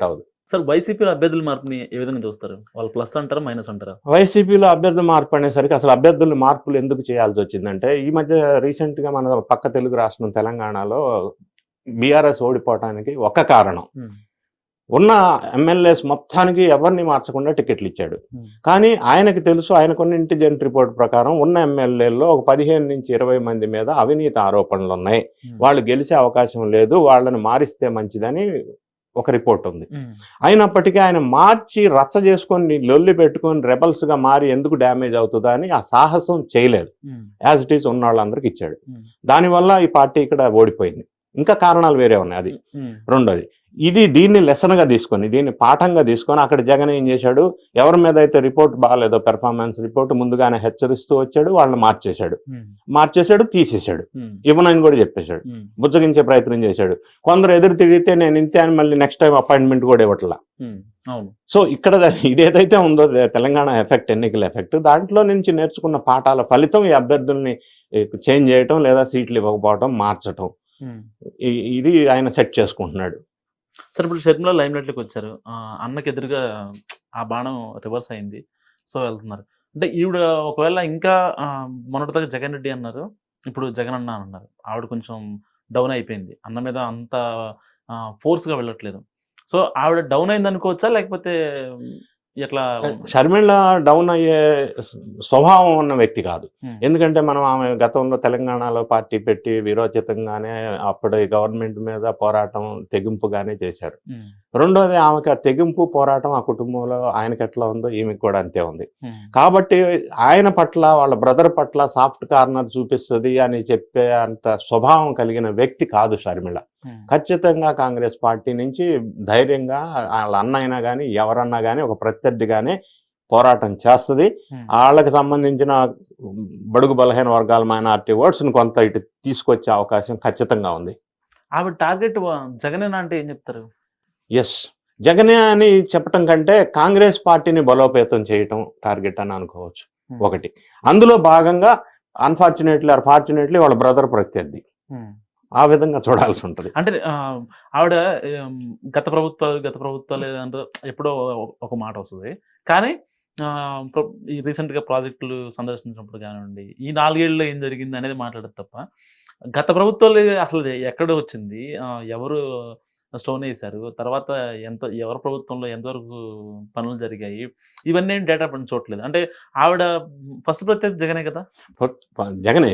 అవును. సార్ వైసీపీలో అభ్యర్థుల మార్పుని ఏ విధంగా చూస్తారు? వాళ్ళు ప్లస్ అంటారా? మైనస్ అంటారా? వైసీపీలో అభ్యర్థి మార్పు అనేసరికి అసలు అభ్యర్థుల మార్పులు ఎందుకు చేయాల్సి వచ్చిందంటే, ఈ మధ్య రీసెంట్‌గా మన పక్క తెలుగు రాష్ట్రం తెలంగాణలో బీఆర్ఎస్ ఓడిపోవటానికి ఒక కారణం. ఉన్న ఎమ్మెల్యేస్ మొత్తానికి ఎవరిని మార్చకుండా టికెట్లు ఇచ్చాడు. కానీ ఆయనకి తెలుసు, ఆయనకున్న ఇంటెలిజెంట్ రిపోర్ట్ ప్రకారం ఉన్న ఎమ్మెల్యేల్లో ఒక 15-20 మంది మీద అవినీతి ఆరోపణలు ఉన్నాయి. వాళ్ళు గెలిచే అవకాశం లేదు, వాళ్ళని మారిస్తే మంచిదని ఒక రిపోర్ట్ ఉంది. అయినప్పటికీ ఆయన మార్చి రచ్చ చేసుకొని లొల్లి పెట్టుకొని రెబల్స్గా మారి ఎందుకు డ్యామేజ్ అవుతుందా అని ఆ సాహసం చేయలేదు. యాజ్ ఇట్ ఈస్ ఉన్న వాళ్ళందరికీ ఇచ్చాడు. దానివల్ల ఈ పార్టీ ఇక్కడ ఓడిపోయింది. ఇంకా కారణాలు వేరే ఉన్నాయి. అది రెండోది. దీన్ని లెసన్గా తీసుకొని, దీన్ని పాఠంగా తీసుకొని అక్కడ జగన్ ఏం చేశాడు, ఎవరి మీద అయితే రిపోర్ట్ బాగాలేదో పెర్ఫార్మెన్స్ రిపోర్ట్ ముందుగానే హెచ్చరిస్తూ వచ్చాడు, వాళ్ళని మార్చేశాడు, తీసేశాడు, ఇవ్వనని కూడా చెప్పేశాడు, బుజ్జగించే ప్రయత్నం చేశాడు. కొందరు ఎదురు తిరిగితే నేను ఇంతే అని మళ్ళీ నెక్స్ట్ టైం అపాయింట్మెంట్ కూడా ఇవ్వట్లా. సో ఇక్కడ ఇదేదైతే ఉందో తెలంగాణ ఎఫెక్ట్, ఎన్నికల ఎఫెక్ట్, దాంట్లో నుంచి నేర్చుకున్న పాఠాల ఫలితం ఈ అభ్యర్థుల్ని చేంజ్ చేయటం లేదా సీట్లు ఇవ్వకపోవటం, మార్చటం, ఇది ఆయన సెట్ చేసుకుంటున్నాడు. సార్ ఇప్పుడు షర్మిల లైమ్ లైట్లోకి వచ్చారు. అన్నకి ఎదురుగా ఆ బాణం రివర్స్ అయింది. సో వెళ్తున్నారు. అంటే ఈవిడ ఒకవేళ ఇంకా మొన్నటిదాకా జగన్ రెడ్డి అన్నారు, ఇప్పుడు జగన్ అన్న అన్నారు. ఆవిడ కొంచెం డౌన్ అయిపోయింది. అన్న మీద అంత ఫోర్స్గా వెళ్ళట్లేదు. సో ఆవిడ డౌన్ అయింది అనుకోవచ్చా, లేకపోతే ఎట్లా? షర్మిల డౌన్ అయ్యే స్వభావం ఉన్న వ్యక్తి కాదు. ఎందుకంటే మనం ఆమె గతంలో తెలంగాణలో పార్టీ పెట్టి విరోచితంగానే అప్పటి గవర్నమెంట్ మీద పోరాటం తెగింపుగానే చేశారు. రెండోది, ఆమెకి ఆ తెగింపు పోరాటం ఆ కుటుంబంలో ఆయనకి ఎట్లా ఉందో ఈమెకి కూడా అంతే ఉంది. కాబట్టి ఆయన పట్ల, వాళ్ళ బ్రదర్ పట్ల సాఫ్ట్ కార్నర్ చూపిస్తుంది అని చెప్పే అంత స్వభావం కలిగిన వ్యక్తి కాదు షర్మిల. ఖచ్చితంగా కాంగ్రెస్ పార్టీ నుంచి ధైర్యంగా వాళ్ళ అన్న అయినా కానీ ఎవరన్నా కానీ ఒక ప్రత్యర్థిగానే పోరాటం చేస్తుంది. వాళ్ళకి సంబంధించిన బడుగు బలహీన వర్గాల మైనారిటీ ఓట్స్ని కొంత ఇటు తీసుకొచ్చే అవకాశం ఖచ్చితంగా ఉంది. ఆవిడ టార్గెట్ జగనేనా అంటే ఏం చెప్తారు? ఎస్, జగనే అని చెప్పటం కంటే కాంగ్రెస్ పార్టీని బలోపేతం చేయటం టార్గెట్ అని అనుకోవచ్చు. ఒకటి, అందులో భాగంగా అన్ఫార్చునేట్లీ ఆర్ ఫార్చునేట్లీ వాళ్ళ బ్రదర్ ప్రత్యర్థి, ఆ విధంగా చూడాల్సి ఉంటుంది. అంటే ఆవిడ గత ప్రభుత్వాలు అంటే ఎప్పుడో ఒక మాట వస్తుంది. కానీ ఈ రీసెంట్గా ప్రాజెక్టులు సందర్శించినప్పుడు కానివ్వండి, ఈ 4 ఏళ్ళలో ఏం జరిగింది అనేది మాట్లాడదు తప్ప, గత ప్రభుత్వాలు అసలు ఎక్కడ వచ్చింది, ఎవరు స్టోన్ వేశారు, తర్వాత ఎవరి ప్రభుత్వంలో ఎంతవరకు పనులు జరిగాయి, ఇవన్నీ డేటా చూడట్లేదు. అంటే ఆవిడ ఫస్ట్ ప్రత్యర్థి జగనే కదా. జగనే.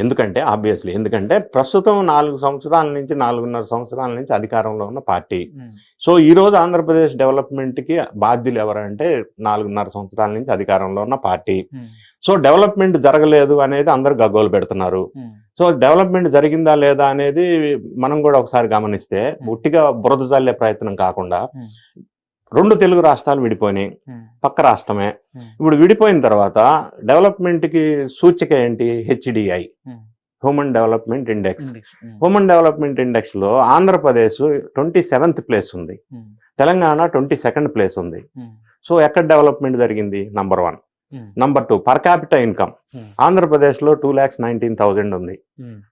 ఎందుకంటే ప్రస్తుతం 4 సంవత్సరాల నుంచి 4.5 సంవత్సరాల నుంచి అధికారంలో ఉన్న పార్టీ. సో ఈ రోజు ఆంధ్రప్రదేశ్ డెవలప్మెంట్కి బాధ్యులు ఎవరంటే 4.5 సంవత్సరాల నుంచి అధికారంలో ఉన్న పార్టీ. సో డెవలప్మెంట్ జరగలేదు అనేది అందరూ గగ్గోలు పెడుతున్నారు. సో డెవలప్మెంట్ జరిగిందా లేదా అనేది మనం కూడా ఒకసారి గమనిస్తే, ఉట్టిగా బురద జల్లే ప్రయత్నం కాకుండా, 2 తెలుగు రాష్ట్రాలు విడిపోయినాయి, పక్క రాష్ట్రమే. ఇప్పుడు విడిపోయిన తర్వాత డెవలప్మెంట్కి సూచిక ఏంటి? HDI, human development index. Human development ఇండెక్స్లో ఆంధ్రప్రదేశ్ 27th ప్లేస్ ఉంది, తెలంగాణ 22nd ప్లేస్ ఉంది. సో ఎక్కడ డెవలప్మెంట్ జరిగింది? Number 1. Number 2, per capital income. ఆంధ్రప్రదేశ్లో 2,19,000 ఉంది,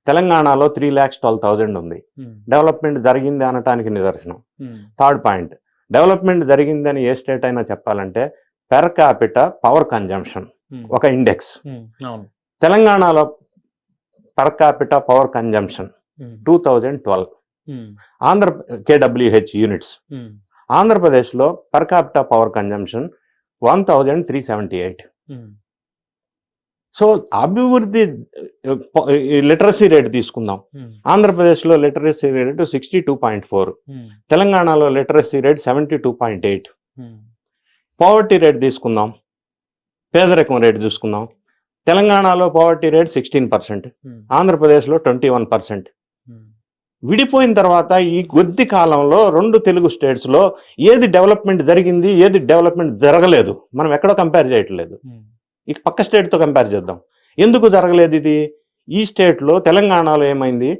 తెలంగాణలో 3,12,000 ఉంది. డెవలప్మెంట్ జరిగింది అనటానికి నిదర్శనం. థర్డ్ పాయింట్, డెవలప్మెంట్ జరిగిందని ఏ స్టేట్ అయినా చెప్పాలంటే పెర్ క్యాపిటల్ పవర్ కన్జంప్షన్ ఒక ఇండెక్స్. తెలంగాణలో per capital power consumption 2012 KWH units. ఆంధ్రప్రదేశ్లో per capital power consumption 1,378. So అభివృద్ధి, లిటరసీ రేట్ తీసుకుందాం. ఆంధ్రప్రదేశ్లో లిటరసీ రేట్ 62.4, తెలంగాణలో లిటరసీ రేట్ 72.8. పవర్టీ రేట్ తీసుకుందాం, పేదరికం రేట్ చూసుకుందాం. తెలంగాణలో పవర్టీ రేట్ 16%, ఆంధ్రప్రదేశ్లో 21%. విడిపోయిన తర్వాత ఈ కొద్ది కాలంలో 2 తెలుగు స్టేట్స్లో ఏది డెవలప్మెంట్ జరిగింది, ఏది డెవలప్మెంట్ జరగలేదు మనం ఎక్కడో కంపేర్ చేయట్లేదు. ఇక పక్క స్టేట్తో కంపేర్ చేద్దాం. ఎందుకు జరగలేదు ఇది? ఈ స్టేట్లో, తెలంగాణలో ఏమైంది?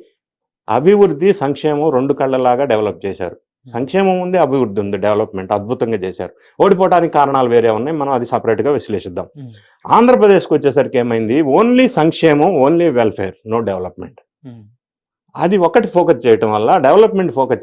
అభివృద్ధి, సంక్షేమం 2 కళ్ళలాగా డెవలప్ చేశారు. సంక్షేమం ఉంది, అభివృద్ధి ఉంది, డెవలప్మెంట్ అద్భుతంగా చేశారు. ఓడిపోవడానికి కారణాలు వేరే ఉన్నాయి, మనం అది సపరేట్గా విశ్లేషిద్దాం. ఆంధ్రప్రదేశ్కి వచ్చేసరికి ఏమైంది? ఓన్లీ సంక్షేమం, ఓన్లీ వెల్ఫేర్, నో డెవలప్మెంట్. అది ఒకటి ఫోకస్ చేయటం వల్ల, డెవలప్మెంట్ ఫోకస్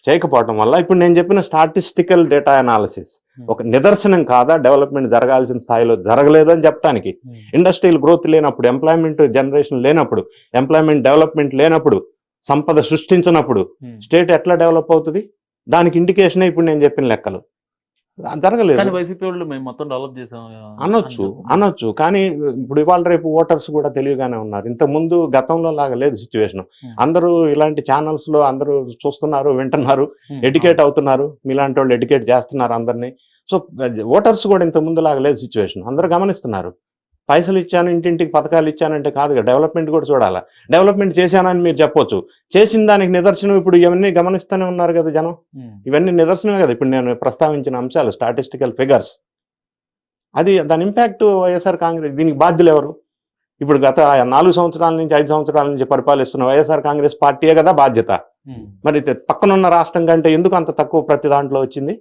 చేయకపోవటం వల్ల ఇప్పుడు నేను చెప్పిన స్టాటిస్టికల్ డేటా అనాలిసిస్ ఒక నిదర్శనం కాదా డెవలప్మెంట్ జరగాల్సిన స్థాయిలో జరగలేదు అని చెప్పడానికి. ఇండస్ట్రియల్ గ్రోత్ లేనప్పుడు, ఎంప్లాయ్మెంట్ జనరేషన్ లేనప్పుడు, ఎంప్లాయ్మెంట్ డెవలప్మెంట్ లేనప్పుడు, సంపద సృష్టించినప్పుడు స్టేట్ ఎట్లా డెవలప్ అవుతుంది? దానికి ఇండికేషనే ఇప్పుడు నేను చెప్పిన లెక్కలు. జరగలేదు. కానీ వైసీపీ వాళ్ళు మేము మొత్తం డెవలప్ చేసాం అనొచ్చు. కానీ ఇప్పుడు ఇవాళ రేపు ఓటర్స్ కూడా తెలివిగానే ఉన్నారు. ఇంతకుముందు గతంలో లాగా లేదు సిచ్యువేషన్. అందరూ ఇలాంటి ఛానల్స్ లో అందరూ చూస్తున్నారు, వింటున్నారు, ఎడ్యుకేట్ అవుతున్నారు. మీలాంటి వాళ్ళు ఎడ్యుకేట్ చేస్తున్నారు అందరినీ. సో ఓటర్స్ కూడా ఇంత ముందు లాగా లేదు సిచ్యువేషన్. అందరూ గమనిస్తున్నారు. పైసలు ఇచ్చాను, ఇంటింటికి పథకాలు ఇచ్చానంటే కాదుగా, డెవలప్మెంట్ కూడా చూడాలా. డెవలప్మెంట్ చేశానని మీరు చెప్పొచ్చు, చేసిన దానికి నిదర్శనం ఇప్పుడు ఇవన్నీ గమనిస్తూనే ఉన్నారు కదా జనం. ఇవన్నీ నిదర్శనమే కదా ఇప్పుడు నేను ప్రస్తావించిన అంశాలు, స్టాటిస్టికల్ ఫిగర్స్. అది దాని ఇంపాక్ట్ వైఎస్ఆర్ కాంగ్రెస్. దీనికి బాధ్యులు ఎవరు? ఇప్పుడు గత 4 సంవత్సరాల నుంచి 5 సంవత్సరాల నుంచి పరిపాలిస్తున్న వైఎస్ఆర్ కాంగ్రెస్ పార్టీయే కదా బాధ్యత. మరి పక్కనున్న రాష్ట్రం కంటే ఎందుకు అంత తక్కువ ప్రతి దాంట్లో వచ్చింది?